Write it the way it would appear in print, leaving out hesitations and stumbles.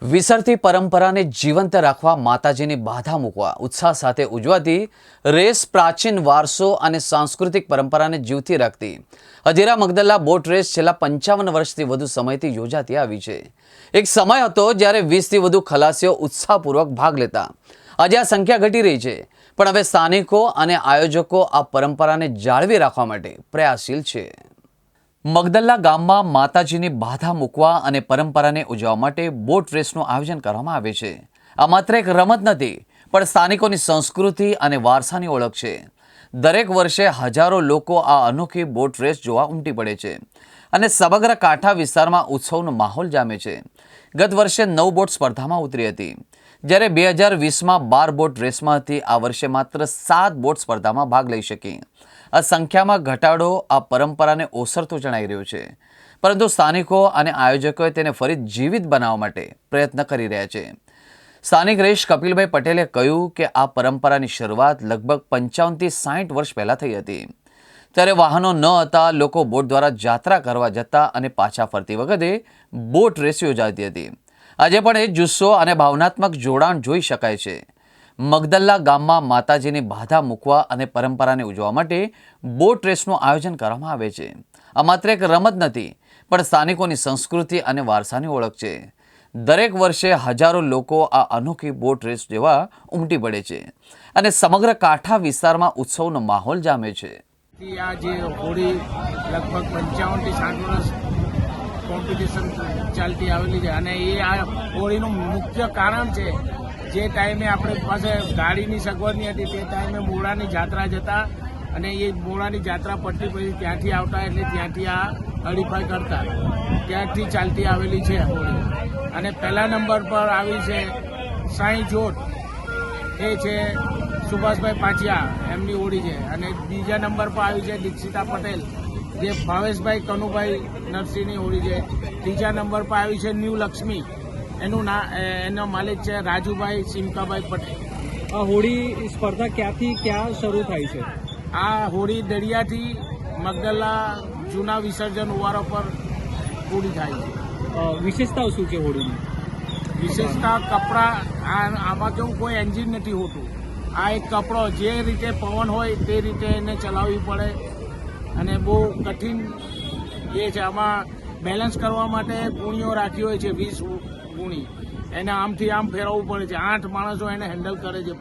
વિસરતી પરંપરાને જીવંત રાખવા માતાજીની બાધા મૂકવા ઉત્સાહ સાથે ઉજવાતી રેસ પ્રાચીન વારસો અને સાંસ્કૃતિક પરંપરાને જીવતી રાખતી હજીરા મગદલ્લા બોટ રેસ છેલ્લા 55 વર્ષથી વધુ સમયથી યોજાતી આવી છે। એક સમય હતો જ્યારે 20થી વધુ ખલાસીઓ ઉત્સાહપૂર્વક ભાગ લેતા। આજે આ સંખ્યા ઘટી રહી છે, પણ હવે સ્થાનિકો અને આયોજકો આ પરંપરાને જાળવી રાખવા માટે પ્રયાસશીલ છે। મગદલ્લા ગામમાં માતાજીની બાધા મૂકવા અને પરંપરાને ઉજવવા માટે બોટ રેસનું આયોજન કરવામાં આવે છે। આ માત્ર એક રમત નથી, પણ સ્થાનિકોની સંસ્કૃતિ અને વારસાની ઓળખ છે। દરેક વર્ષે હજારો લોકો આ અનોખી બોટ રેસ જોવા ઉમટી પડે છે અને સમગ્ર કાંઠા વિસ્તારમાં ઉત્સવનો માહોલ જામે છે। ગત વર્ષે 9 બોટ સ્પર્ધામાં ઉતરી હતી, જ્યારે 2020માં 12 બોટ રેસમાં હતી। આ વર્ષે માત્ર 7 બોટ સ્પર્ધામાં ભાગ લઈ શકી। આ સંખ્યામાં ઘટાડો આ પરંપરાને ઓસરતો જણાઈ રહ્યો છે, પરંતુ સ્થાનિકો અને આયોજકોએ તેને ફરી જીવિત બનાવવા માટે પ્રયત્ન કરી રહ્યા છે। સ્થાનિક રેશ કપિલભાઈ પટેલે કહ્યું કે આ પરંપરાની શરૂઆત લગભગ 55 થી 60 વર્ષ પહેલાં થઈ હતી। ત્યારે વાહનો ન હતા, લોકો બોટ દ્વારા યાત્રા કરવા જતા અને પાછા ફરતી વખતે બોટ રેસ યોજાતી હતી। આજે પણ એ જુસ્સો અને ભાવનાત્મક જોડાણ જોઈ શકાય છે। મગદલ્લા ગામમાં માતાજીની બાધા મૂકવા અને પરંપરાને ઉજવવા માટે બોટ રેસનું આયોજન કરવામાં આવે છે। આ માત્ર એક રમત નથી, પણ સ્થાનિકોની સંસ્કૃતિ અને વારસાની ઓળખ છે। દરેક વર્ષે હજારો લોકો આ અનોખી બોટ રેસ જેવા ઉમટી પડે છે અને સમગ્ર કાંઠા વિસ્તારમાં ઉત્સવનો માહોલ જામે છે। આ જે હોળી લગભગ 55 થી 60 વર્ષ કોમ્પિટિશન ચાલતી આવેલી છે અને એ આ હોળીનું મુખ્ય કારણ છે। જે ટાઈમે આપણે પાસે ગાડીની સગવડ નહીં હતી, તે ટાઈમે મોડાની જાત્રા જતા અને એ મોડાની જાત્રા પટ્ટી પછી ત્યાંથી આવતા, એટલે ત્યાંથી આ હરીફાઈ કરતા, ત્યાંથી ચાલતી આવેલી છે હોળી। અને પહેલા નંબર પર આવી છે સાંઈ જોટ, એ છે સુભાષભાઈ પાચિયા, એમની હોળી છે। અને બીજા નંબર પર આવી છે દીક્ષિતા પટેલ, જે ભાવેશભાઈ કનુભાઈ નરસિંહની હોળી છે। ત્રીજા નંબર પર આવી છે ન્યૂ લક્ષ્મી, એનો માલિક છે રાજુભાઈ સિમકાભાઈ પટેલ। આ હોળી સ્પર્ધા ક્યાંથી ક્યાં શરૂ થાય છે? આ હોળી દરિયાથી મગદલ્લા જૂના વિસર્જન ઉવારો પર પૂરી થાય છે। વિશેષતાઓ શું છે હોળીની? વિશેષતા કપડા, આમાં કેવું કોઈ એન્જિન નથી હોતું। આ એક કપડો જે રીતે પવન હોય તે રીતે એને ચલાવવી પડે અને બહુ કઠિન એ છે। આમાં બેલેન્સ કરવા માટે ગુણીઓ રાખી હોય છે, 20 ગુણી, એને આમથી આમ ફેરવવું પડે છે। 8 માણસો એને હેન્ડલ કરે છે।